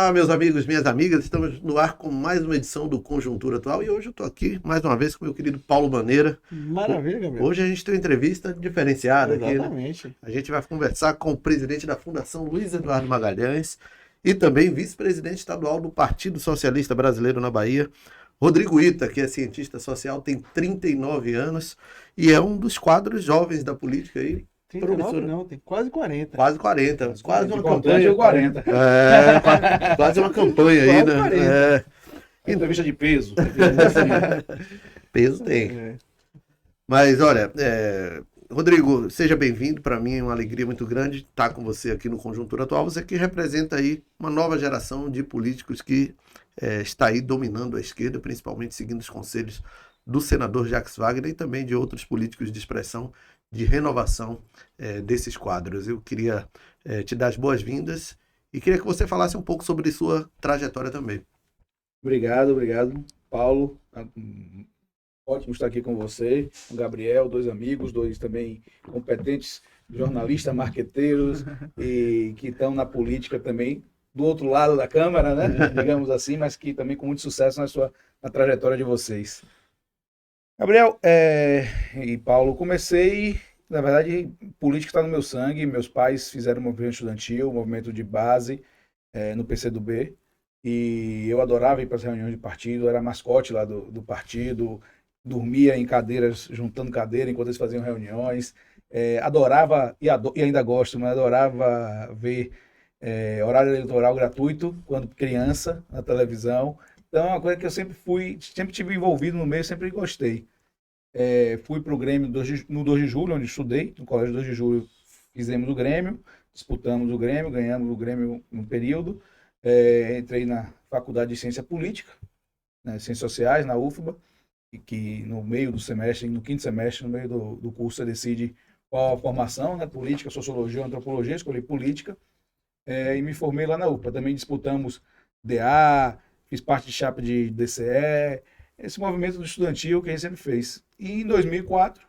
Olá, meus amigos, minhas amigas, estamos no ar com mais uma edição do Conjuntura Atual e hoje eu estou aqui mais uma vez com o meu querido Paulo Maneira. Maravilha, Gabriel. Hoje a gente tem uma entrevista diferenciada aqui, né? Exatamente. A gente vai conversar com o presidente da Fundação Luiz Eduardo Magalhães e também vice-presidente estadual do Partido Socialista Brasileiro na Bahia, Rodrigo Ita, que é cientista social, tem 39 anos e é um dos quadros jovens da política aí. 39 não, tem quase 40. Quase 40, quase uma Importante campanha. o 40. Quase uma campanha aí, Quase né? 40. Entrevista de peso. Peso tem. Mas olha, Rodrigo, seja bem-vindo. Para mim é uma alegria muito grande estar com você aqui no Conjuntura Atual. Você que representa aí uma nova geração de políticos que está aí dominando a esquerda, principalmente seguindo os conselhos do senador Jacques Wagner e também de outros políticos de expressão de renovação desses quadros. Eu queria te dar as boas-vindas e queria que você falasse um pouco sobre sua trajetória também. Obrigado, Paulo. Ótimo estar aqui com você, com o Gabriel, dois amigos, dois também competentes jornalistas, marqueteiros e que estão na política também, do outro lado da Câmara, né? Digamos assim, mas que também com muito sucesso na trajetória de vocês. Gabriel e Paulo, comecei, na verdade, política está no meu sangue. Meus pais fizeram um movimento estudantil, um movimento de base no PCdoB, e eu adorava ir para as reuniões de partido, era mascote lá do partido, dormia em cadeiras, juntando cadeira enquanto eles faziam reuniões, adorava, e ainda gosto, mas adorava ver horário eleitoral gratuito, quando criança, na televisão. Então é uma coisa que eu sempre tive envolvido no meio, sempre gostei. Fui para o Grêmio no 2 de julho, onde estudei, no Colégio 2 de julho fizemos o Grêmio, disputamos o Grêmio, ganhamos o Grêmio no período. Entrei na Faculdade de Ciência Política, né, Ciências Sociais, na UFBA, e que no meio do semestre, no quinto semestre, no meio do curso, você decide qual a formação, né, política, sociologia ou antropologia, escolhi política, e me formei lá na UFBA. Também disputamos DA, fiz parte de chapa de DCE, esse movimento do estudantil que a gente sempre fez. E em 2004,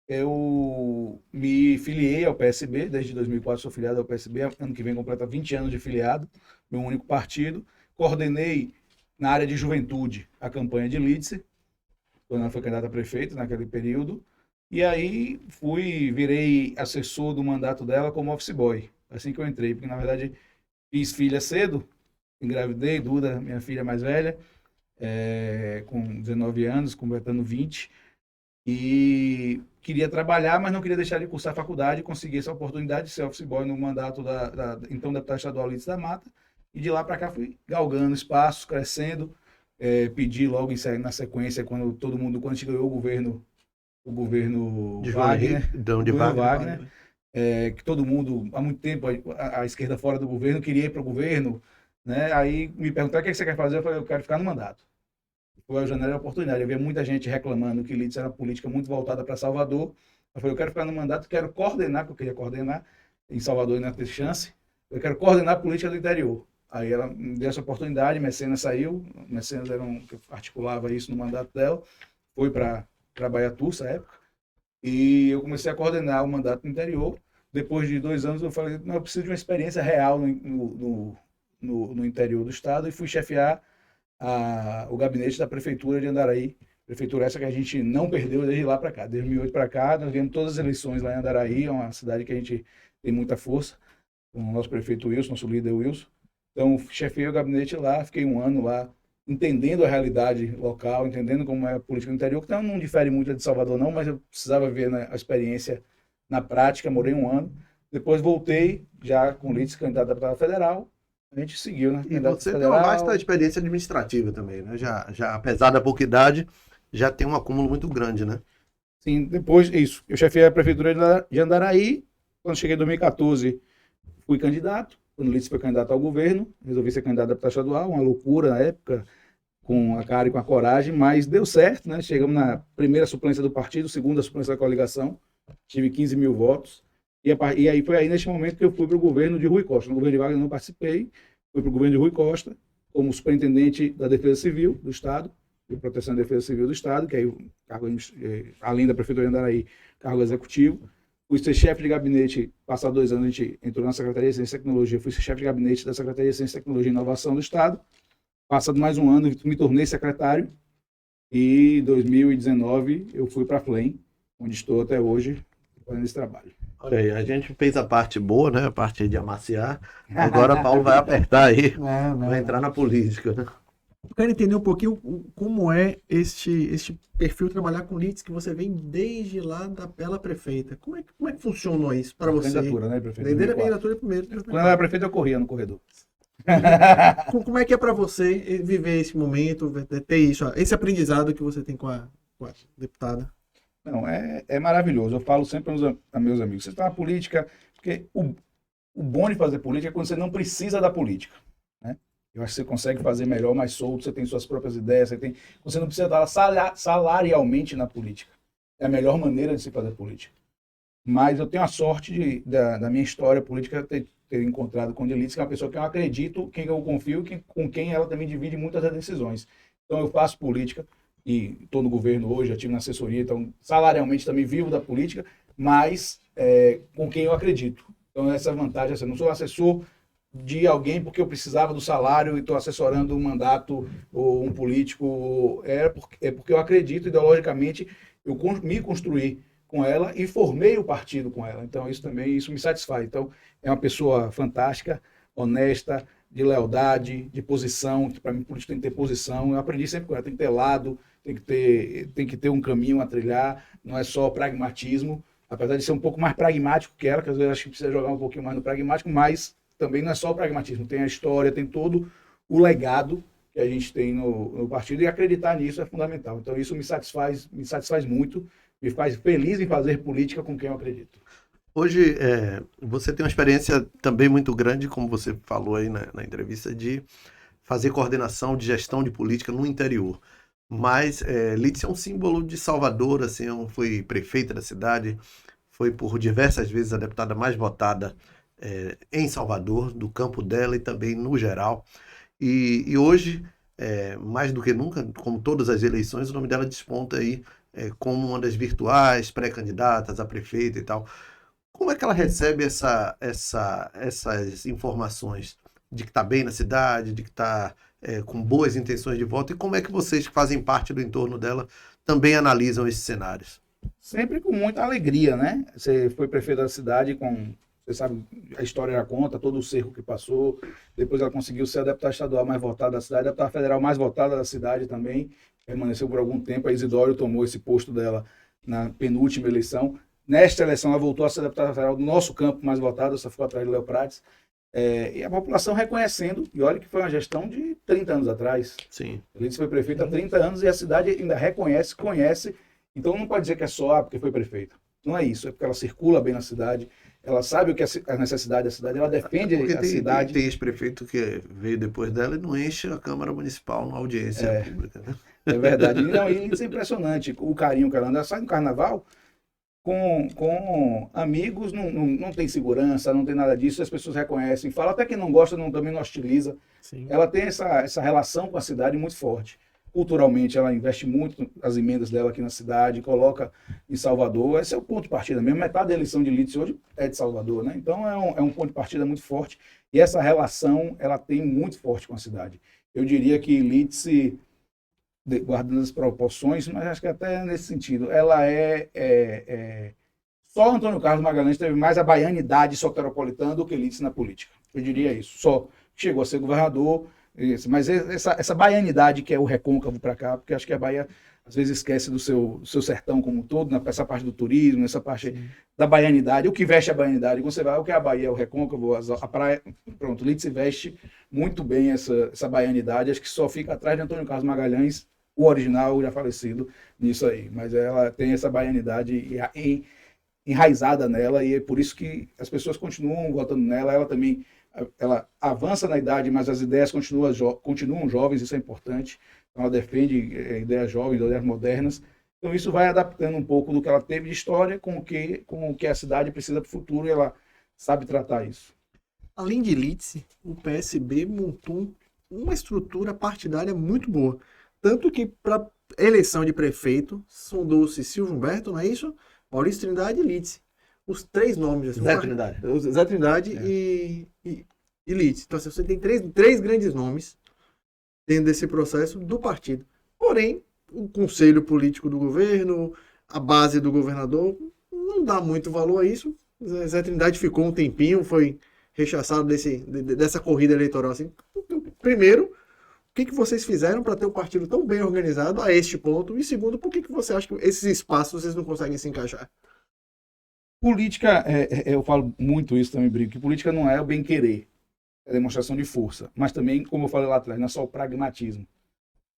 eu me filiei ao PSB, desde 2004 sou filiado ao PSB, ano que vem completa 20 anos de filiado, meu único partido. Coordenei na área de juventude a campanha de Lídice, quando ela foi candidata a prefeito naquele período, e aí virei assessor do mandato dela como office boy, assim que eu entrei, porque na verdade fiz filha cedo, engravidei, Duda, minha filha mais velha, com 19 anos, completando 20, e queria trabalhar, mas não queria deixar de cursar a faculdade, e consegui essa oportunidade de ser office boy no mandato da então deputada estadual Lídice da Mata, e de lá para cá fui galgando espaços, crescendo, pedi logo na sequência, quando a gente ganhou o governo De Wagner, Wagner. Que todo mundo, há muito tempo, a esquerda fora do governo queria ir para o governo, né? Aí me perguntaram o que você quer fazer, eu falei, eu quero ficar no mandato. Foi a janela de oportunidade. Eu via muita gente reclamando que Lídice era uma política muito voltada para Salvador. Eu falei, eu quero ficar no mandato, quero coordenar, porque eu queria coordenar em Salvador e não ter chance. Eu quero coordenar a política do interior. Aí ela me deu essa oportunidade, Mecenas saiu, Mecenas que articulava isso no mandato dela, foi para Baiatu, essa época, e eu comecei a coordenar o mandato no interior. Depois de 2 anos eu falei, não, eu preciso de uma experiência real no interior do estado, e fui chefiar o gabinete da prefeitura de Andaraí, prefeitura essa que a gente não perdeu desde lá para cá, desde 2008 para cá, nós ganhamos todas as eleições lá em Andaraí, é uma cidade que a gente tem muita força, com o nosso prefeito Wilson, nosso líder Wilson. Então, chefiei o gabinete lá, fiquei 1 ano lá, entendendo a realidade local, entendendo como é a política do interior, que não difere muito de Salvador não, mas eu precisava ver, né, a experiência na prática, morei 1 ano. Depois voltei, já com Lídice, candidato a deputado federal, a gente seguiu, né? E você tem uma vasta experiência administrativa também, né? Já, apesar da pouca idade, já tem um acúmulo muito grande, né? Sim, depois, isso. Eu chefiei a prefeitura de Andaraí, quando cheguei em 2014, fui candidato. Quando o Lídice foi candidato ao governo, resolvi ser candidato a deputado estadual, uma loucura na época, com a cara e com a coragem, mas deu certo, né? Chegamos na primeira suplência do partido, segunda suplência da coligação, tive 15 mil votos, e aí foi aí neste momento que eu fui para o governo de Rui Costa. No governo de Wagner não participei, fui para o governo de Rui Costa, como superintendente da Defesa Civil do Estado, de Proteção e Defesa Civil do Estado, que aí o cargo, além da Prefeitura de Andaraí, cargo executivo. fui ser chefe de gabinete, passados 2 anos a gente entrou na Secretaria de Ciência e Tecnologia, fui ser chefe de gabinete da Secretaria de Ciência, Tecnologia e Inovação do Estado. Passado mais um ano, me tornei secretário e em 2019 eu fui para a FLEM, onde estou até hoje fazendo esse trabalho. Olha aí, a gente fez a parte boa, né? A parte de amaciar. Agora Paulo vai apertar aí, vai entrar na política, né? Eu quero entender um pouquinho como é este perfil trabalhar com leads que você vem desde lá da Bela Prefeita. Como é que funcionou isso para você? Candidatura, né, prefeito? Venderam a candidatura primeiro. Quando eu era prefeito, eu corria no corredor. Como é que é para você viver esse momento, ter isso, esse aprendizado que você tem com a deputada? Não, é maravilhoso. Eu falo sempre a meus amigos, você está na política, porque o bom de fazer política é quando você não precisa da política, né? Eu acho que você consegue fazer melhor, mais solto, você tem suas próprias ideias, você não precisa estar salarialmente na política. É a melhor maneira de se fazer política. Mas eu tenho a sorte da minha história política ter encontrado com Delites, que é uma pessoa que eu acredito, quem eu confio, com quem ela também divide muitas das decisões. Então eu faço política e estou no governo hoje, já estive na assessoria, então salarialmente também vivo da política, mas com quem eu acredito. Então essa vantagem, assim, eu não sou assessor de alguém porque eu precisava do salário e estou assessorando um mandato ou um político, é porque eu acredito ideologicamente, eu me construí com ela e formei o partido com ela. Então isso me satisfaz. Então é uma pessoa fantástica, honesta, de lealdade, de posição. Para mim, político tem que ter posição. Eu aprendi sempre com ela, tem que ter lado, tem que ter um caminho a trilhar, não é só pragmatismo, apesar de ser um pouco mais pragmático que ela, que às vezes acho que precisa jogar um pouquinho mais no pragmático, mas também não é só o pragmatismo, tem a história, tem todo o legado que a gente tem no partido, e acreditar nisso é fundamental. Então isso me satisfaz muito, me faz feliz em fazer política com quem eu acredito. Hoje, você tem uma experiência também muito grande, como você falou aí na entrevista, de fazer coordenação de gestão de política no interior. Mas Lídice é um símbolo de Salvador, assim, foi prefeita da cidade, foi por diversas vezes a deputada mais votada em Salvador, do campo dela e também no geral. E hoje, mais do que nunca, como todas as eleições, o nome dela desponta aí como uma das virtuais pré-candidatas a prefeita e tal. Como é que ela recebe essas informações de que está bem na cidade, de que está com boas intenções de voto? E como é que vocês que fazem parte do entorno dela também analisam esses cenários? Sempre com muita alegria, né? Você foi prefeito da cidade você sabe, a história já conta, todo o cerco que passou. Depois ela conseguiu ser a deputada estadual mais votada da cidade, a deputada federal mais votada da cidade também. Permaneceu por algum tempo. A Isidório tomou esse posto dela na penúltima eleição. Nesta eleição, ela voltou a ser deputada federal do nosso campo mais votado, só ficou atrás de Léo Prates. E a população reconhecendo, e olha que foi uma gestão de 30 anos atrás. Sim. Ele foi prefeito há 30 anos e a cidade ainda reconhece, conhece. Então não pode dizer que é só porque foi prefeito. Não é isso, é porque ela circula bem na cidade, ela sabe o que é a necessidade da cidade, ela defende a cidade. Tem ex-prefeito que veio depois dela e não enche a Câmara Municipal na audiência pública. Né? É verdade. Não, e isso é impressionante. O carinho que ela anda, sai no carnaval com amigos, não tem segurança, não tem nada disso, as pessoas reconhecem, falam, até quem não gosta também não hostiliza. Sim. Ela tem essa relação com a cidade muito forte. Culturalmente, ela investe muito as emendas dela aqui na cidade, coloca em Salvador. Esse é o ponto de partida mesmo. Metade da eleição de Lídice hoje é de Salvador, né? Então, é um ponto de partida muito forte. E essa relação, ela tem muito forte com a cidade. Eu diria que Lídice, guardando as proporções, mas acho que até nesse sentido, ela só Antônio Carlos Magalhães teve mais a baianidade soteropolitana do que Lídice na política. Eu diria isso. Só chegou a ser governador. Isso, mas essa baianidade que é o recôncavo para cá, porque acho que a Bahia às vezes esquece do seu sertão como um todo, essa parte do turismo, essa parte da baianidade, o que veste a baianidade. Quando você vai, o que é a Bahia, o recôncavo, a praia, pronto, Lídice veste muito bem essa baianidade, acho que só fica atrás de Antônio Carlos Magalhães, o original já falecido nisso aí, mas ela tem essa baianidade enraizada nela e é por isso que as pessoas continuam votando nela, ela avança na idade, mas as ideias continuam jovens, isso é importante. Então ela defende ideias jovens, ideias modernas. Então isso vai adaptando um pouco do que ela teve de história com o que a cidade precisa para o futuro e ela sabe tratar isso. Além de Lídice, o PSB montou uma estrutura partidária muito boa. Tanto que para eleição de prefeito, sondou-se Silvio Humberto, não é isso? Maurício Trindade e Lídice. os 3 nomes. Assim, Zé Trindade. Zé Trindade e Lídice. Então, assim, você tem três grandes nomes dentro desse processo do partido. Porém, o conselho político do governo, a base do governador, não dá muito valor a isso. Zé Trindade ficou um tempinho, foi rechaçado dessa corrida eleitoral. Assim. Primeiro, o que vocês fizeram para ter um partido tão bem organizado a este ponto? E segundo, por que você acha que esses espaços vocês não conseguem se encaixar? Política, eu falo muito isso também, Brigo, que política não é o bem-querer, é demonstração de força. Mas também, como eu falei lá atrás, não é só o pragmatismo.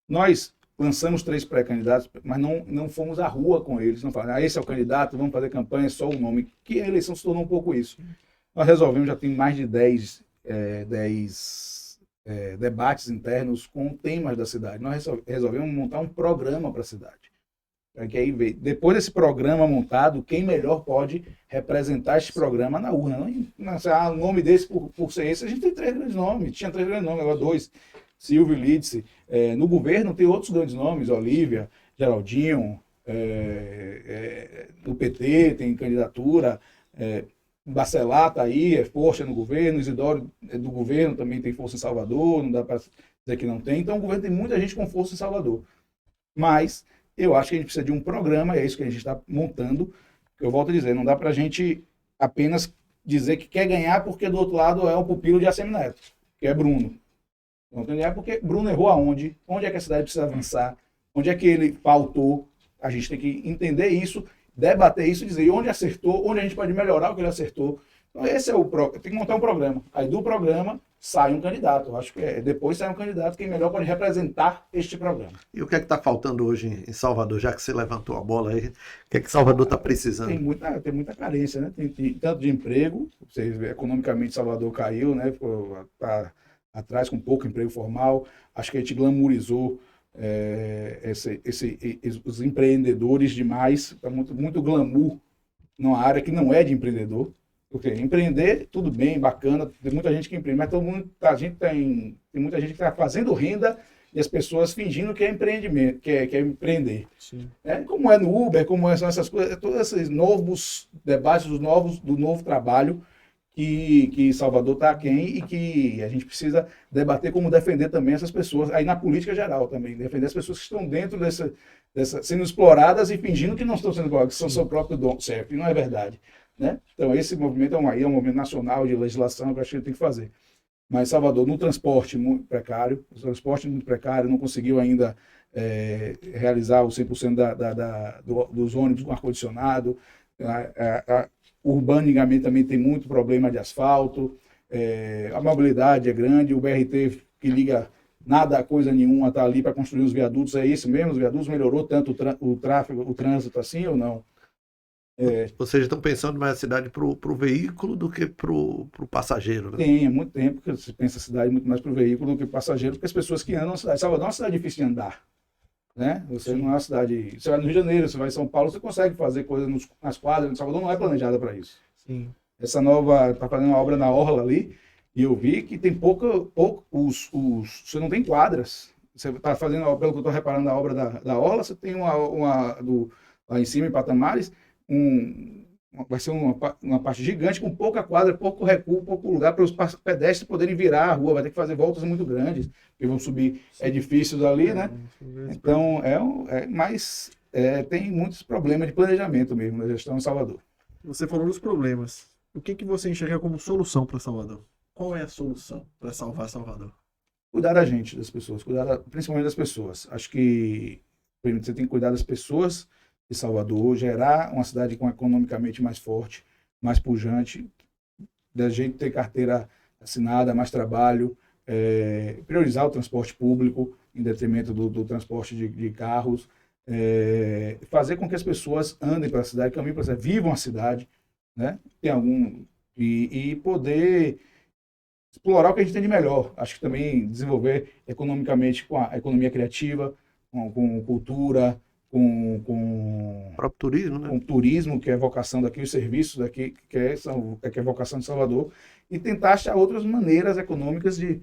Nós lançamos 3 pré-candidatos, mas não fomos à rua com eles. Não falamos, esse é o candidato, vamos fazer campanha, é só o nome. Que a eleição se tornou um pouco isso. Nós resolvemos, já tem mais de 10 debates internos com temas da cidade. Nós resolvemos montar um programa para a cidade. Que aí, depois desse programa montado, quem melhor pode representar esse programa na urna? O nome desse, por ser esse, a gente tem 3 grandes nomes. Tinha 3 grandes nomes, agora 2. Silvio e Lídice. No governo tem outros grandes nomes, Olívia, Geraldinho, no PT tem candidatura, Bacelar está aí, é força no governo, Isidoro do governo também tem força em Salvador, não dá para dizer que não tem. Então o governo tem muita gente com força em Salvador. Mas eu acho que a gente precisa de um programa, e é isso que a gente está montando. Eu volto a dizer, não dá para a gente apenas dizer que quer ganhar porque do outro lado é o pupilo de ACM Neto, que é Bruno. Não tem ganhar porque Bruno errou aonde? Onde é que a cidade precisa avançar? Onde é que ele faltou? A gente tem que entender isso, debater isso, dizer onde acertou, onde a gente pode melhorar o que ele acertou. Então esse é tem que montar um programa. Aí do programa sai um candidato. Eu acho que depois sai um candidato que melhor pode representar este programa. E o que é que está faltando hoje em Salvador, já que você levantou a bola aí? O que é que Salvador está precisando? Tem muita carência, né? Tem tanto de emprego, vocês vê, economicamente Salvador caiu, né? Tá atrás com pouco emprego formal. Acho que a gente glamourizou os empreendedores demais. Tá muito glamour numa área que não é de empreendedor. Porque empreender, tudo bem, bacana, tem muita gente que empreende, mas tem muita gente que está fazendo renda e as pessoas fingindo que é empreendimento, que é empreender. Sim. Como é no Uber, são essas coisas, todos esses novos debates do novo trabalho que Salvador está aquém e que a gente precisa debater como defender também essas pessoas, aí na política geral também, defender as pessoas que estão dentro sendo exploradas e fingindo que não estão sendo exploradas, que são seu próprio dono, certo? E não é verdade. Né? Então, esse movimento é um movimento nacional de legislação que eu acho que a gente tem que fazer. Mas Salvador, no transporte muito precário, não conseguiu ainda realizar o 100% dos ônibus com ar-condicionado. Urbanicamente também tem muito problema de asfalto, a mobilidade é grande, o BRT que liga nada a coisa nenhuma está ali para construir os viadutos, é isso mesmo? Os viadutos melhorou tanto o trânsito assim ou não? Vocês estão pensando mais a cidade para o veículo do que para o passageiro, né? Tem, há muito tempo que você pensa a cidade muito mais para o veículo do que para o passageiro, porque as pessoas que andam na cidade. Salvador é uma cidade difícil de andar. Né? Você não é uma cidade. Você vai no Rio de Janeiro, você vai em São Paulo, você consegue fazer coisas nas quadras. Salvador não é planejada para isso. Sim. Essa nova. Está fazendo uma obra na Orla ali, e eu vi que tem você não tem quadras. Você está fazendo, pelo que eu estou reparando, a obra da Orla, você tem lá em cima, em Patamares. Vai ser uma parte gigante com pouca quadra, pouco recuo, pouco lugar para os pedestres poderem virar a rua. Vai ter que fazer voltas muito grandes, porque vão subir edifícios ali, né? Então, mas tem muitos problemas de planejamento mesmo na gestão em Salvador. Você falou dos problemas. O que você enxerga como solução para Salvador? Qual é a solução para salvar Salvador? Cuidar da gente, das pessoas, principalmente das pessoas. Acho que primeiro, você tem que cuidar das pessoas de Salvador, gerar uma cidade economicamente mais forte, mais pujante, da gente ter carteira assinada, mais trabalho, priorizar o transporte público em detrimento do transporte de carros, fazer com que as pessoas andem para a cidade, caminhem para a cidade, vivam a cidade, né? E poder explorar o que a gente tem de melhor. Acho que também desenvolver economicamente com a economia criativa, com cultura, com o próprio turismo, né? Com o turismo, que é a vocação daqui, os serviços daqui, que é a vocação de Salvador, e tentar achar outras maneiras econômicas de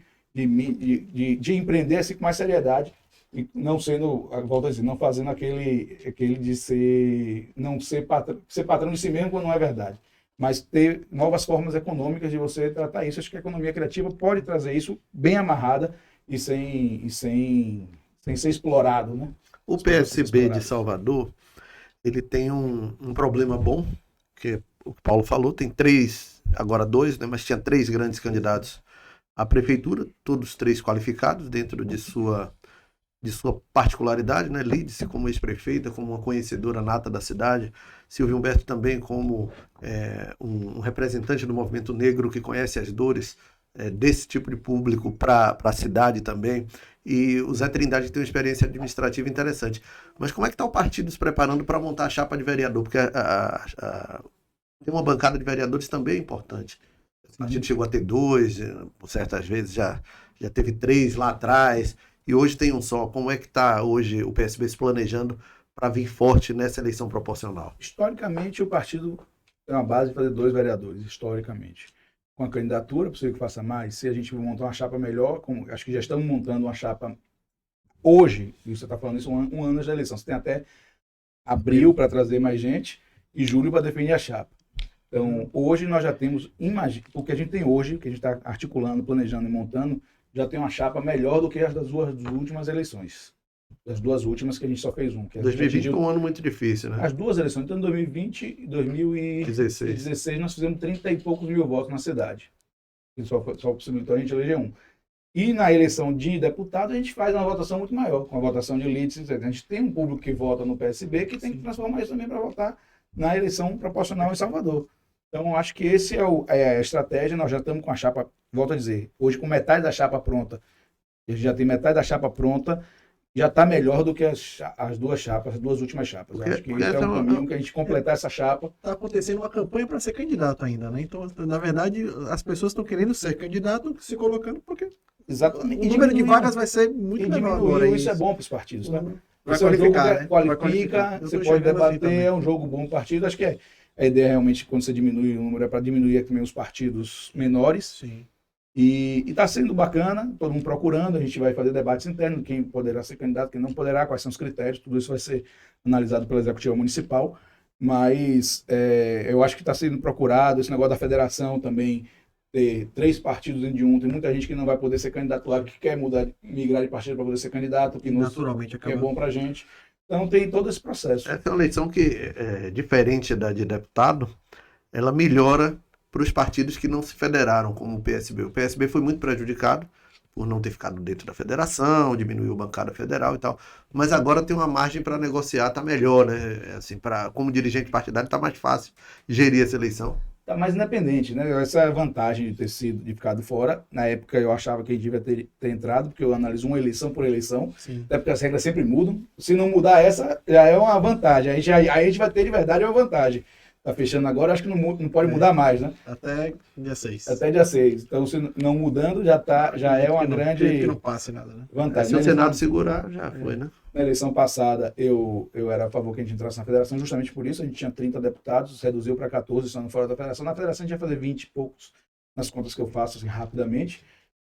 empreender assim com mais seriedade, e não sendo, volto a dizer, não fazendo aquele de ser patrão de si mesmo quando não é verdade. mas ter novas formas econômicas de você tratar isso. Acho que a economia criativa pode trazer isso bem amarrada e sem ser explorado, né? O PSB de Salvador, ele tem um problema bom, que o que o Paulo falou, tem três, agora dois, né, mas tinha três grandes candidatos à prefeitura, todos três qualificados dentro de sua particularidade, né? Lídice como ex-prefeita, como uma conhecedora nata da cidade, Silvio Humberto também como um representante do movimento negro que conhece as dores desse tipo de público para a cidade também, e o Zé Trindade tem uma experiência administrativa interessante. Mas como é que está o partido se preparando para montar a chapa de vereador? Porque tem uma bancada de vereadores também importante. O partido chegou a ter dois, por certas vezes já teve três lá atrás, e hoje tem um só. Como é que está hoje o PSB se planejando para vir forte nessa eleição proporcional? Historicamente, o partido tem uma base de fazer 2 vereadores, historicamente. Com a candidatura, possível que faça mais, se a gente montar uma chapa melhor, acho que já estamos montando uma chapa hoje, e você está falando isso um ano antes da eleição, você tem até abril para trazer mais gente e julho para definir a chapa. Então, hoje nós já temos, o que a gente tem hoje, que a gente está articulando, planejando e montando, já tem uma chapa melhor do que as das últimas eleições. Das 2 últimas que a gente só fez um. 2020 foi um ano muito difícil, né? As 2 eleições, então em 2020 e 2016 nós fizemos 30 e poucos mil votos na cidade. E só possibilitou a gente eleger um. E na eleição de deputado a gente faz uma votação muito maior, com a votação de líderes. A gente tem um público que vota no PSB que tem que transformar isso também para votar na eleição proporcional em Salvador. Então acho que esse é a estratégia. Nós já estamos com a chapa, volto a dizer, hoje com metade da chapa pronta. A gente já tem metade da chapa pronta. Já está melhor do que as 2 chapas, as 2 últimas chapas. Acho que esse é o caminho que a gente completar essa chapa. Está acontecendo uma campanha para ser candidato ainda, né? Então, na verdade, as pessoas estão querendo ser candidato, se colocando, porque exatamente. O número de vagas vai ser muito menor agora. Isso é bom para os partidos, né? Vai qualificar, né? Qualifica, você pode debater, assim, é um jogo bom para o partido. Acho que a ideia realmente, quando você diminui o número, é para diminuir também os partidos menores. Sim. E está sendo bacana, todo mundo procurando, a gente vai fazer debates internos, quem poderá ser candidato, quem não poderá, quais são os critérios, tudo isso vai ser analisado pela Executiva Municipal, mas eu acho que está sendo procurado, esse negócio da federação também, ter 3 partidos dentro de um, tem muita gente que não vai poder ser candidato lá, que quer migrar de partido para poder ser candidato, que naturalmente é bom para a gente, então tem todo esse processo. Essa é uma eleição que, diferente da de deputado, ela melhora para os partidos que não se federaram, como o PSB. O PSB foi muito prejudicado por não ter ficado dentro da federação, diminuiu a bancada federal e tal, mas agora tem uma margem para negociar, tá melhor, né? Assim, como dirigente partidário tá mais fácil gerir essa eleição. Tá mais independente, né? Essa é a vantagem de de ficado fora. Na época eu achava que a gente devia ter entrado, porque eu analiso uma eleição por eleição, até porque as regras sempre mudam. Se não mudar essa, já é uma vantagem. Aí a gente vai ter de verdade uma vantagem. Tá fechando agora, acho que não pode mudar mais, né? Até dia 6. Até dia 6. Então, se não mudando, já é uma grande que não passe nada, né? vantagem. Se o Senado segurar, já foi, né? Na eleição passada, eu era a favor que a gente entrasse na federação, justamente por isso. A gente tinha 30 deputados, reduziu para 14, estando fora da federação. Na federação, a gente ia fazer 20 e poucos, nas contas que eu faço, assim, rapidamente.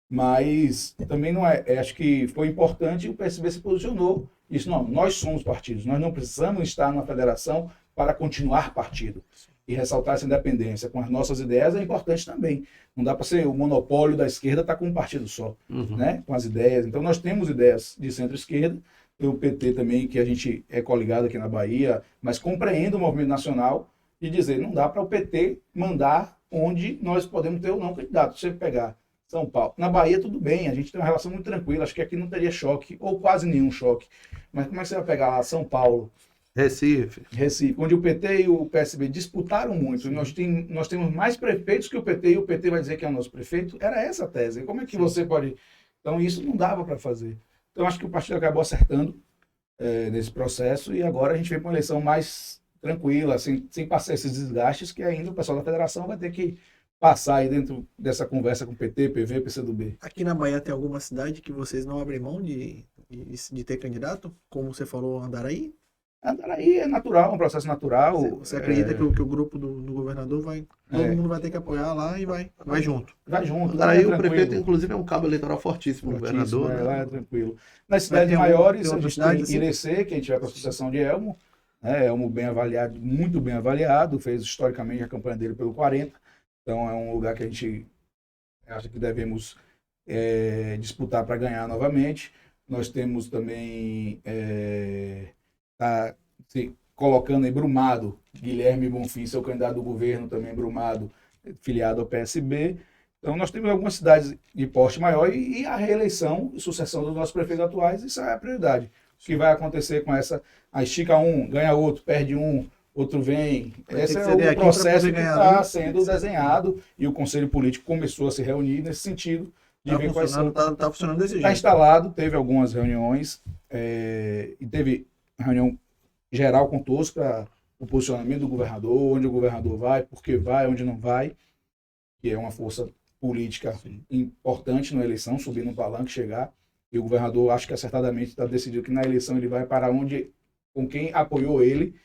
Mas também não acho que foi importante e o PSB se posicionou. Isso não, nós somos partidos, nós não precisamos estar na federação para continuar partido. E ressaltar essa independência com as nossas ideias é importante também. Não dá para ser o monopólio da esquerda estar com um partido só, né? Com as ideias. Então nós temos ideias de centro-esquerda, tem o PT também, que a gente é coligado aqui na Bahia, mas compreende o movimento nacional de dizer, não dá para o PT mandar onde nós podemos ter ou não candidato. Se você pegar São Paulo, na Bahia tudo bem, a gente tem uma relação muito tranquila, acho que aqui não teria choque, ou quase nenhum choque. Mas como é que você vai pegar lá São Paulo, Recife, onde o PT e o PSB disputaram muito, nós temos mais prefeitos que o PT, e o PT vai dizer que é o nosso prefeito, era essa a tese. Como é que você pode... Então isso não dava para fazer. Então acho que o partido acabou acertando nesse processo, e agora a gente vem para uma eleição mais tranquila, sem passar esses desgastes que ainda o pessoal da federação vai ter que passar aí dentro dessa conversa com PT, PV, PCdoB. Aqui na Bahia tem alguma cidade que vocês não abrem mão de ter candidato? Como você falou, Andaraí? Andaraí é natural, um processo natural. Você acredita que o grupo do governador todo mundo vai ter que apoiar lá e vai junto? Vai junto. Andaraí, o prefeito, inclusive, é um cabo eleitoral fortíssimo, o governador. Lá é tranquilo. Nas cidades maiores, a gente tem Irecê, que a gente vai para a Associação de Elmo, né? É um bem avaliado, muito bem avaliado, fez historicamente a campanha dele pelo 40, então é um lugar que a gente acha que devemos disputar para ganhar novamente. Nós temos também, tá se colocando em Brumado, Guilherme Bonfim, seu candidato do governo também em Brumado, filiado ao PSB. Então, nós temos algumas cidades de porte maior e a reeleição e sucessão dos nossos prefeitos atuais, isso é a prioridade. O que vai acontecer com essa, a estica um, ganha outro, perde um, outro vem. Esse é o processo que está sendo desenhado e o Conselho Político começou a se reunir nesse sentido. Está funcionando desse jeito. Está instalado, teve algumas reuniões e teve reunião geral com todos para o posicionamento do governador, onde o governador vai, por que vai, onde não vai, que é uma força política importante na eleição, subir no palanque, chegar, e o governador, acho que acertadamente, está decidido que na eleição ele vai para onde, com quem apoiou ele.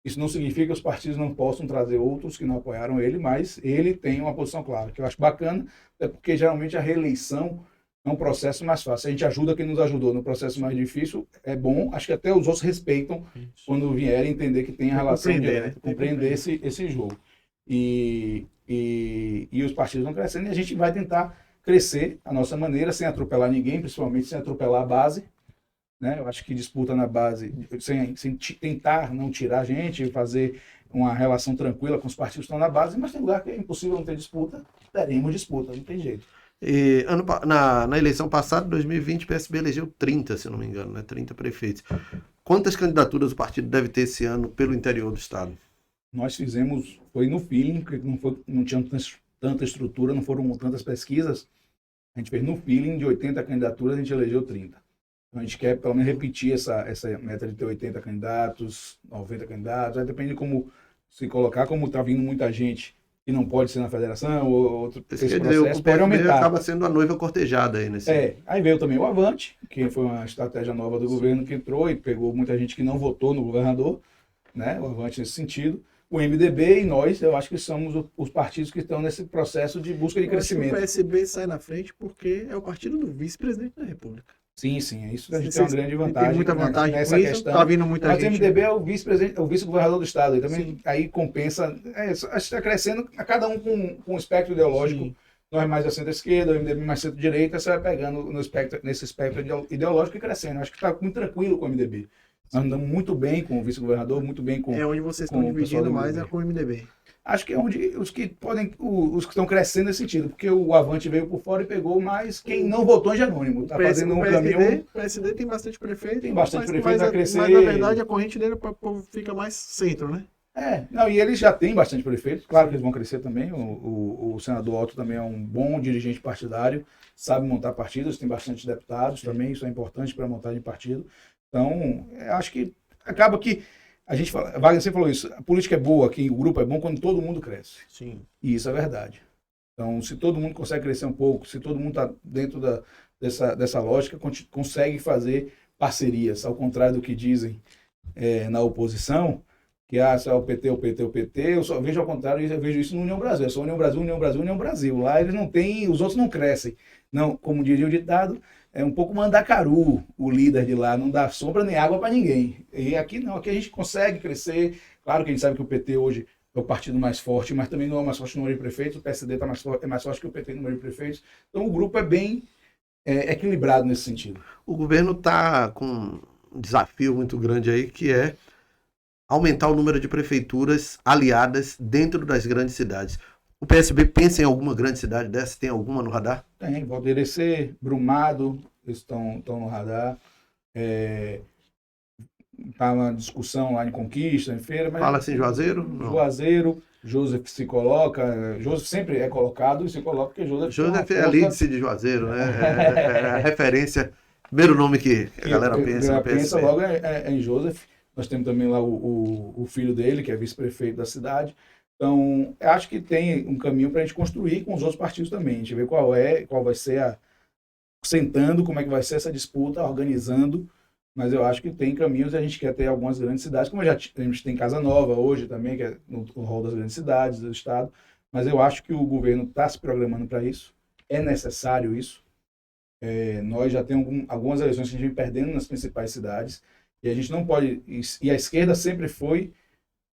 Isso não significa que os partidos não possam trazer outros que não apoiaram ele, mas ele tem uma posição clara, que eu acho bacana, é porque geralmente a reeleição é um processo mais fácil. A gente ajuda quem nos ajudou no processo mais difícil, é bom, acho que até os outros respeitam quando vierem entender que tem a relação direta, compreender esse jogo. E os partidos vão crescendo e a gente vai tentar crescer a nossa maneira, sem atropelar ninguém, principalmente sem atropelar a base. Né? Eu acho que disputa na base, sem tentar não tirar a gente, fazer uma relação tranquila com os partidos que estão na base, mas tem lugar que é impossível não ter disputa, teremos disputa, não tem jeito. E na eleição passada, 2020, o PSB elegeu 30, se não me engano, né? 30 prefeitos. Quantas candidaturas o partido deve ter esse ano pelo interior do estado? Nós fizemos, foi no feeling, porque não tinha tanta estrutura, não foram tantas pesquisas. A gente fez no feeling, de 80 candidaturas, a gente elegeu 30. Então a gente quer pelo menos repetir essa meta de ter 80 candidatos, 90 candidatos, aí depende de como se colocar, como está vindo muita gente que não pode ser na federação, ou outro esse processo pode aumentar. Acaba sendo a noiva cortejada aí nesse. Aí veio também o Avante, que foi uma estratégia nova do governo que entrou e pegou muita gente que não votou no governador, né? O Avante nesse sentido. O MDB e nós, eu acho que somos os partidos que estão nesse processo de busca de crescimento. O PSB sai na frente porque é o partido do vice-presidente da República. Sim, é isso que a gente tem uma grande vantagem. Tem muita vantagem nessa questão. Tá vindo muita gente. Mas o MDB é o vice-presidente, o vice-governador do estado. E também aí compensa. A gente está crescendo, a cada um com um espectro ideológico. Sim. Nós mais a centro-esquerda, o MDB mais centro-direita, você vai pegando nesse espectro ideológico e crescendo. Acho que está muito tranquilo com o MDB. Nós andamos muito bem com o vice-governador, muito bem com. É onde vocês estão dividindo mais é com o MDB. Acho que é onde os que estão crescendo nesse sentido, porque o Avante veio por fora e pegou, mas quem não votou em Jerônimo está fazendo um caminho. O PSD tem bastante prefeito. Tem bastante prefeito a crescer. Mas na verdade a corrente dele fica mais centro, né? E eles já têm bastante prefeitos, claro que eles vão crescer também. O senador Otto também é um bom dirigente partidário, sabe montar partidos, tem bastante deputados também, isso é importante para a montagem de partido. Então, acho que acaba que a gente fala, Wagner sempre falou isso, a política é boa, aqui, o grupo é bom quando todo mundo cresce. Sim. E isso é verdade. Então, se todo mundo consegue crescer um pouco, se todo mundo está dentro dessa lógica, consegue fazer parcerias, ao contrário do que dizem na oposição, que só o PT, eu só vejo ao contrário, eu vejo isso no União Brasil. É só União Brasil. Lá eles não têm, os outros não crescem. Não, como diria o ditado, é um pouco mandacaru o líder de lá, não dá sombra nem água para ninguém. E aqui não, aqui a gente consegue crescer. Claro que a gente sabe que o PT hoje é o partido mais forte, mas também não é mais forte no número de prefeitos, o PSD é mais forte que o PT no número de prefeitos. Então o grupo é bem equilibrado nesse sentido. O governo está com um desafio muito grande aí, que é aumentar o número de prefeituras aliadas dentro das grandes cidades. O PSB pensa em alguma grande cidade dessa? Tem alguma no radar? Tem, Valderecer, Brumado, eles estão no radar. Está uma discussão lá em Conquista, em Feira. Mas fala assim, Juazeiro? Não. Juazeiro, Joseph se coloca. Joseph sempre é colocado e se coloca porque Joseph é a lídice de Juazeiro, né? É a referência, primeiro nome que a galera pensa no PSB. Pensa logo em Joseph. Nós temos também lá o filho dele, que é vice-prefeito da cidade. Então, eu acho que tem um caminho para a gente construir com os outros partidos também. A gente vê qual vai ser sentando, como é que vai ser essa disputa, organizando. Mas eu acho que tem caminhos e a gente quer ter algumas grandes cidades, como a gente tem Casa Nova hoje também, que é no rol das grandes cidades do estado. Mas eu acho que o governo está se programando para isso. É necessário isso. Nós já temos algumas eleições que a gente vem perdendo nas principais cidades. E a gente não pode... E a esquerda sempre foi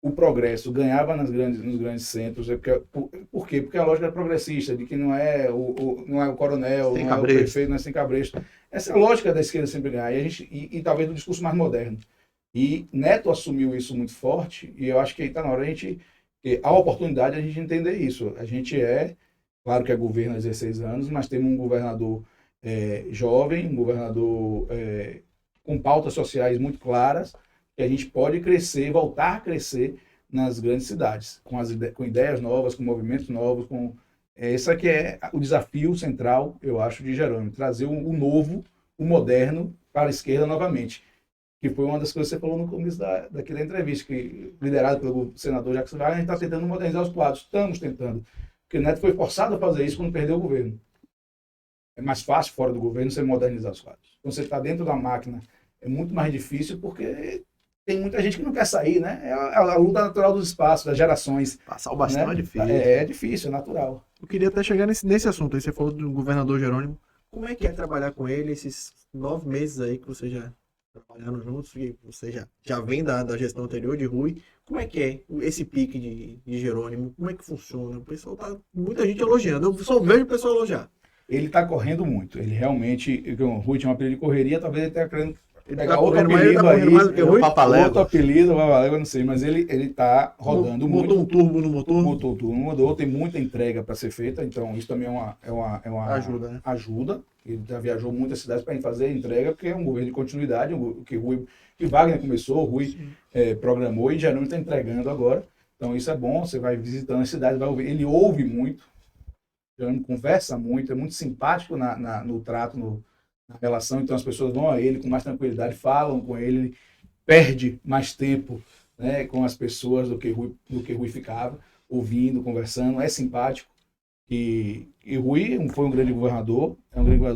o progresso, ganhava nos grandes centros. Por quê? Porque a lógica é progressista, de que não é o coronel, Sem não é o cabresto. prefeito, não é sem cabresto. Essa é a lógica da esquerda sempre ganhar. E talvez um discurso mais moderno. E Neto assumiu isso muito forte, e eu acho que está na hora a oportunidade de a gente entender isso. A gente claro que é governo há 16 anos, mas temos um governador jovem, um governador com pautas sociais muito claras, que a gente pode crescer, voltar a crescer nas grandes cidades, com ideias novas, com movimentos novos, esse aqui é o desafio central, eu acho, de Jerônimo, trazer o novo, o moderno para a esquerda novamente, que foi uma das coisas que você falou no começo daquela entrevista, que, liderado pelo senador Jacques Wagner, a gente está tentando modernizar os quadros, estamos tentando, porque o Neto foi forçado a fazer isso quando perdeu o governo. É mais fácil, fora do governo, você modernizar os quadros. Quando você está dentro da máquina, é muito mais difícil, porque tem muita gente que não quer sair, né? É a luta natural dos espaços, das gerações. Passar o bastão né? é difícil. É difícil, é natural. Eu queria até chegar nesse assunto aí. Você falou do governador Jerônimo. Como é que é trabalhar com ele esses 9 meses aí que você já trabalharam juntos, que você já vem da gestão anterior de Rui? Como é que é esse pique de Jerônimo? Como é que funciona? O pessoal muita gente elogiando. Eu só vejo o pessoal elogiar. Ele está correndo muito. Ele realmente, o Rui tinha um apelido de correria, talvez ele esteja querendo Ele pegar tá outro correndo mais, ele apelido tá correndo mais do aí. que Rui? Papalégua. Outro apelido, Papalégua, eu não sei, mas ele está rodando muito. Botou um turbo no motor. Botou tudo, mudou, tem muita entrega para ser feita, então isso também é uma Ajuda, né? ajuda. Ele já viajou muitas cidades para fazer a entrega, porque é um governo de continuidade, que Wagner começou, o Rui programou e Jerônimo está entregando agora. Então isso é bom, você vai visitando as cidades, vai ouvir. Ele ouve muito, Jerônimo conversa muito, é muito simpático no trato, na relação, então as pessoas vão a ele com mais tranquilidade, falam com ele perde mais tempo, né, com as pessoas do que Rui ficava, ouvindo, conversando, é simpático. E Rui foi um grande governador,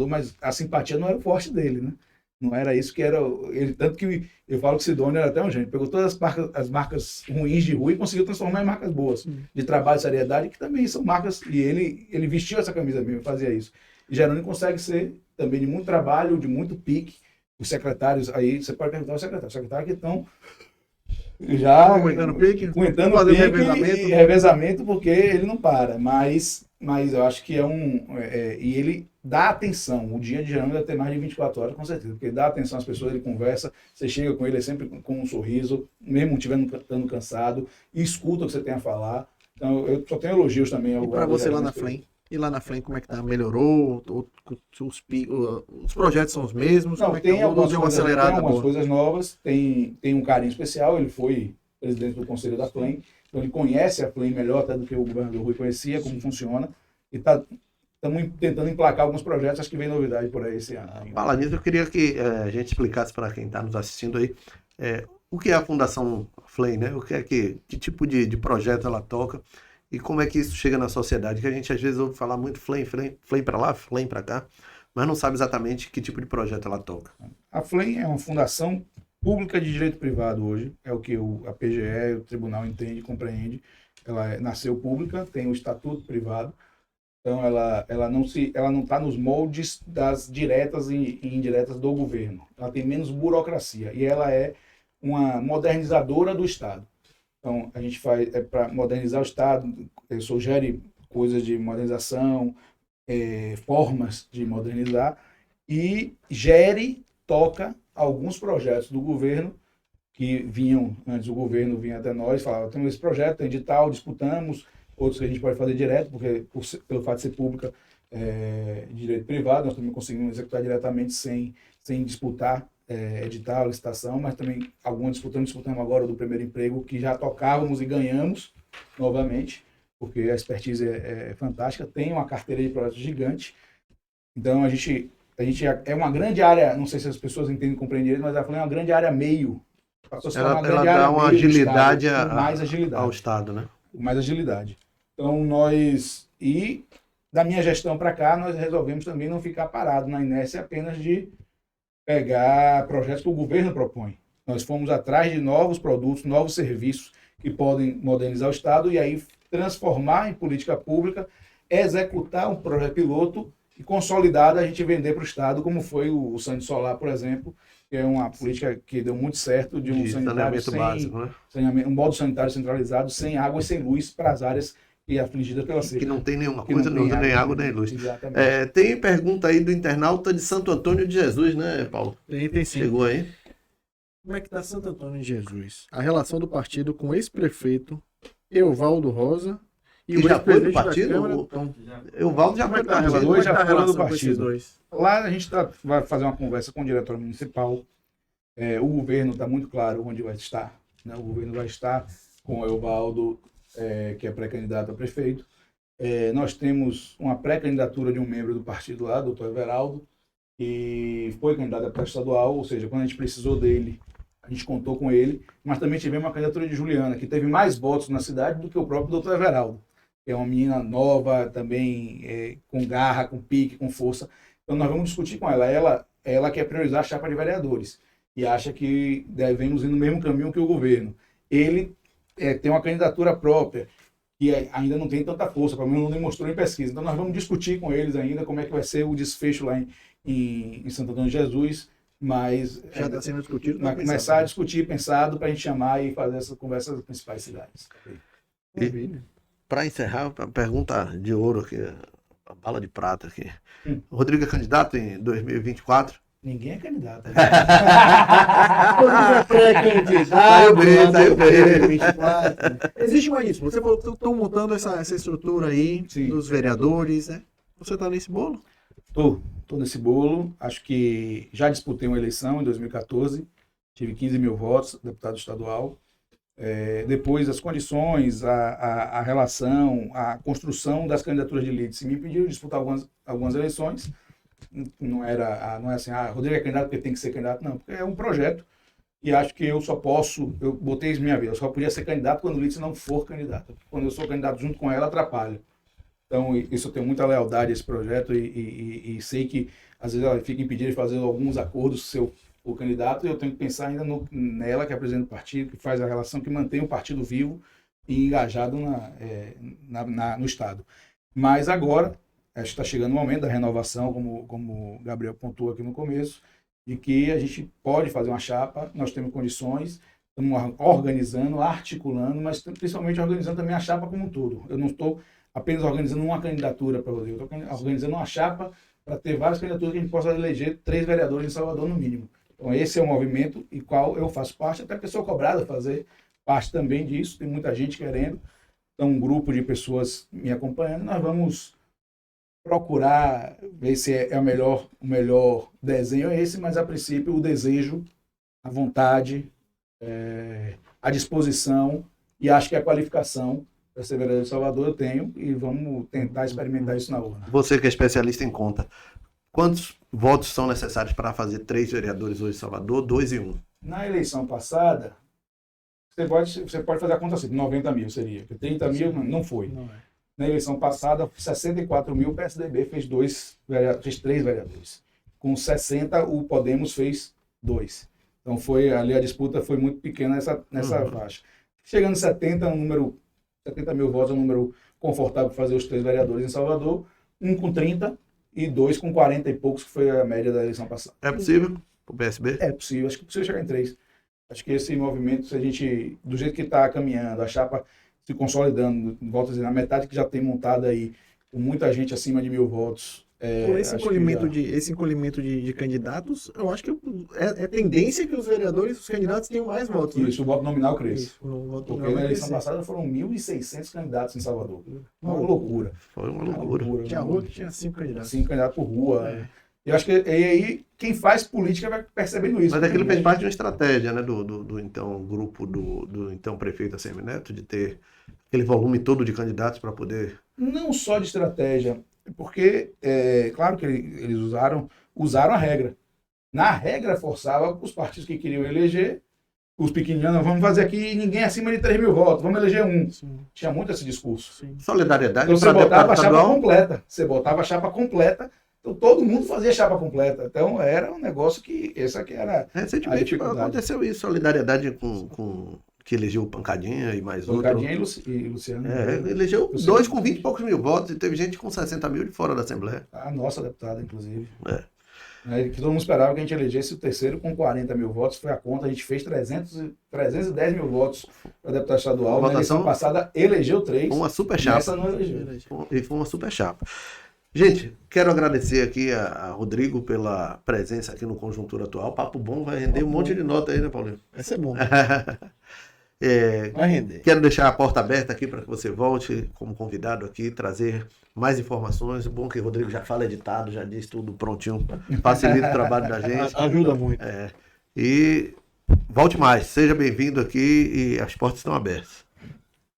mas a simpatia não era o forte dele, né? Não era isso que era ele, tanto que eu falo que Sidônio era até um gênio, pegou todas as marcas ruins de Rui e conseguiu transformar em marcas boas, de trabalho e seriedade, que também são marcas, e ele vestiu essa camisa mesmo, fazia isso. E Jerônimo consegue ser também de muito trabalho, de muito pique. Os secretários aí, você pode perguntar aos secretários que estão já Aguentando pique, fazendo revezamento, porque ele não para, mas eu acho que e ele dá atenção. O dia de Jerônimo deve ter mais de 24 horas, com certeza, porque ele dá atenção às pessoas, ele conversa, você chega com ele sempre com um sorriso, mesmo estando cansado, e escuta o que você tem a falar. Então, eu só tenho elogios também. E para você lá na Flem? E lá na Flem, como é que tá? Melhorou? Os projetos são os mesmos? Não, como é que tem algumas coisas novas, tem um carinho especial, ele foi presidente do Conselho da Flem, então ele conhece a Flem melhor até do que o governador Rui conhecia, como funciona, e estamos tentando emplacar alguns projetos, acho que vem novidade por aí esse ano. Fala nisso, eu queria que a gente explicasse para quem está nos assistindo aí o que é a Fundação Flem, né? Que tipo de projeto ela toca e como é que isso chega na sociedade, que a gente às vezes ouve falar muito Flem para lá, Flem para cá, mas não sabe exatamente que tipo de projeto ela toca. A Flem é uma fundação pública de direito privado hoje, é o que a PGE, o tribunal entende, compreende. Ela nasceu pública, tem o estatuto privado, então ela não está nos moldes das diretas e indiretas do governo. Ela tem menos burocracia e ela é uma modernizadora do Estado. Então, a gente faz para modernizar o Estado, sugere coisas de modernização, formas de modernizar, e toca alguns projetos do governo que vinham, antes o governo vinha até nós, falava, temos esse projeto, tem edital, disputamos, outros que a gente pode fazer direto, porque pelo fato de ser pública, direito privado, nós também conseguimos executar diretamente sem disputar edital, licitação, mas também alguns disputamos agora do primeiro emprego, que já tocávamos e ganhamos novamente, porque a expertise é fantástica, tem uma carteira de projetos gigante, então a gente é uma grande área, não sei se as pessoas entendem e compreendem direito, mas ela é uma grande área meio. Ela dá uma agilidade mais agilidade ao Estado, né? Mais agilidade. Então da minha gestão para cá, nós resolvemos também não ficar parado na inércia apenas de pegar projetos que o governo propõe. Nós fomos atrás de novos produtos, novos serviços que podem modernizar o Estado e aí transformar em política pública, executar um projeto piloto e consolidado a gente vender para o Estado, como foi o Santos Solar, por exemplo, que é uma política que deu muito certo de um De sanitário saneamento sem básico, né? um modo sanitário centralizado, sem água e sem luz para as áreas que afligidas pela seca. Que não tem nenhuma Que não coisa, tem não usa nem água, água nem luz. Exatamente. Tem pergunta aí do internauta de Santo Antônio de Jesus, né, Paulo? Tem sim. Chegou aí? Como é que está Santo Antônio de Jesus? A relação do partido com o ex-prefeito Evaldo Rosa e Que o já foi do ex-presidente da partido? Câmara. O Valdo já Como é foi que tá a do relação? partido. Como é que já tá a foram do relação com partido. esses dois? Lá a gente vai fazer uma conversa com o diretor municipal. O governo está muito claro onde vai estar. Né? O governo vai estar com o Evaldo, que é pré-candidato a prefeito. Nós temos uma pré-candidatura de um membro do partido lá, doutor Everaldo, que foi candidato a deputado estadual, ou seja, quando a gente precisou dele, a gente contou com ele, mas também tivemos uma candidatura de Juliana, que teve mais votos na cidade do que o próprio doutor Everaldo, que é uma menina nova, também com garra, com pique, com força. Então nós vamos discutir com ela. Ela quer priorizar a chapa de vereadores e acha que devemos ir no mesmo caminho que o governo. Ele tem uma candidatura própria, que ainda não tem tanta força, pelo menos não demonstrou em pesquisa. Então nós vamos discutir com eles ainda como é que vai ser o desfecho lá em Santo Antônio de Jesus, mas Já está sendo discutido. vai começar a discutir, pensado, para a gente chamar e fazer essa conversa das principais cidades. Para encerrar, a pergunta de ouro aqui, a bala de prata aqui. Rodrigo é candidato em 2024? Ninguém é candidato. Saiu bem. Existe mais isso. Você falou que estão montando essa estrutura aí Sim. dos vereadores, né? Você está nesse bolo? Tô nesse bolo. Acho que já disputei uma eleição em 2014. Tive 15 mil votos, deputado estadual. Depois, as condições, a relação, a construção das candidaturas de líderes me impediram de disputar algumas eleições. Não é assim, Rodrigo é candidato porque tem que ser candidato, não, porque é um projeto e acho que eu botei isso na minha vida, eu só podia ser candidato quando o Lídice não for candidato. Quando eu sou candidato junto com ela, atrapalha. Então, isso eu tenho muita lealdade a esse projeto e sei que às vezes ela fica impedida de fazer alguns acordos se eu for candidato e eu tenho que pensar ainda nela, que é presidente do partido, que faz a relação, que mantém o partido vivo e engajado no Estado. Mas agora, acho que está chegando o momento da renovação, como o Gabriel pontuou aqui no começo, de que a gente pode fazer uma chapa, nós temos condições, estamos organizando, articulando, mas principalmente organizando também a chapa como um todo. Eu não estou apenas organizando uma candidatura para o Rodrigo, eu estou organizando uma chapa para ter várias candidaturas que a gente possa eleger 3 vereadores em Salvador no mínimo. Então esse é o movimento e qual eu faço parte, até porque sou cobrado a fazer parte também disso, tem muita gente querendo, então um grupo de pessoas me acompanhando, nós vamos procurar ver se o melhor desenho é esse, mas a princípio o desejo, a vontade, a disposição e acho que a qualificação para ser vereador de Salvador eu tenho e vamos tentar experimentar isso na urna. Você que é especialista em conta, quantos votos são necessários para fazer 3 vereadores hoje em Salvador, 2 e 1? Na eleição passada, você pode fazer a conta assim, 90 mil seria, porque 30 mil não foi. Não é. Na eleição passada, 64 mil, o PSDB fez 3 vereadores. Com 60, o Podemos fez 2. Então, ali a disputa foi muito pequena nessa faixa. Chegando em 70 mil votos é um número confortável para fazer os 3 vereadores em Salvador. Um com 30 e 2 com 40 e poucos, que foi a média da eleição passada. É possível para o PSB? É possível, acho que é possível chegar em 3. Acho que esse movimento, se a gente, do jeito que está caminhando, a chapa se consolidando, volto a dizer, na metade que já tem montada aí, com muita gente acima de 1000 votos. Esse encolhimento de candidatos, eu acho que é tendência que os vereadores, os candidatos tenham mais votos. Isso, o voto nominal cresce. Porque na eleição passada foram 1.600 candidatos em Salvador. Uma loucura. Foi uma loucura. Tinha rua que tinha 5 candidatos. 5 candidatos por rua. Eu acho que aí quem faz política vai percebendo isso. Mas aquilo fez parte de uma estratégia, né, do então grupo do então prefeito ACM Neto, de ter aquele volume todo de candidatos para poder... Não só de estratégia, porque, claro que eles usaram a regra. Na regra, forçava os partidos que queriam eleger, os pequeninos, vamos fazer aqui ninguém acima de 3 mil votos, vamos eleger um. Sim. Tinha muito esse discurso. Sim. Solidariedade. Então, você botava a chapa completa. Então, todo mundo fazia chapa completa. Então, era um negócio que... Essa que era recentemente aconteceu isso, solidariedade com que elegeu o Pancadinha e mais outro. Pancadinha e Luciano. Elegeu 2 com 20 e poucos mil votos e teve gente com 60 mil de fora da Assembleia. A nossa deputada, inclusive. Né, que todo mundo esperava que a gente elegesse o terceiro com 40 mil votos, foi a conta, a gente fez 310 mil votos para deputado estadual. Na eleição passada elegeu 3. Uma super chapa. Essa não elegeu. E foi uma super chapa. Gente, quero agradecer aqui a Rodrigo pela presença aqui no Conjuntura Atual. Papo bom, vai render um monte de nota aí, né, Paulinho? Vai ser bom. Vai render. Quero deixar a porta aberta aqui para que você volte como convidado aqui, trazer mais informações. Bom que o Rodrigo já fala editado, já diz tudo prontinho, facilita o trabalho da gente. Ajuda muito. E volte mais, seja bem-vindo aqui e as portas estão abertas.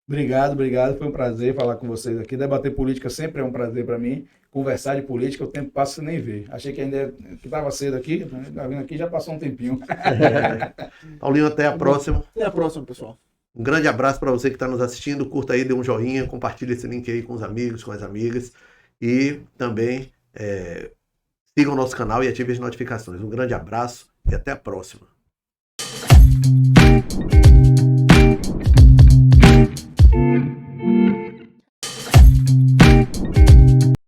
Obrigado. Foi um prazer falar com vocês aqui. Debater política sempre é um prazer para mim. Conversar de política, o tempo passa sem nem ver. Achei que ainda estava cedo aqui, tá vindo aqui já passou um tempinho. Paulinho, até a próxima. Até a próxima, pessoal. Um grande abraço para você que está nos assistindo. Curta aí, dê um joinha, compartilhe esse link aí com os amigos, com as amigas. E também sigam o nosso canal e ativem as notificações. Um grande abraço e até a próxima.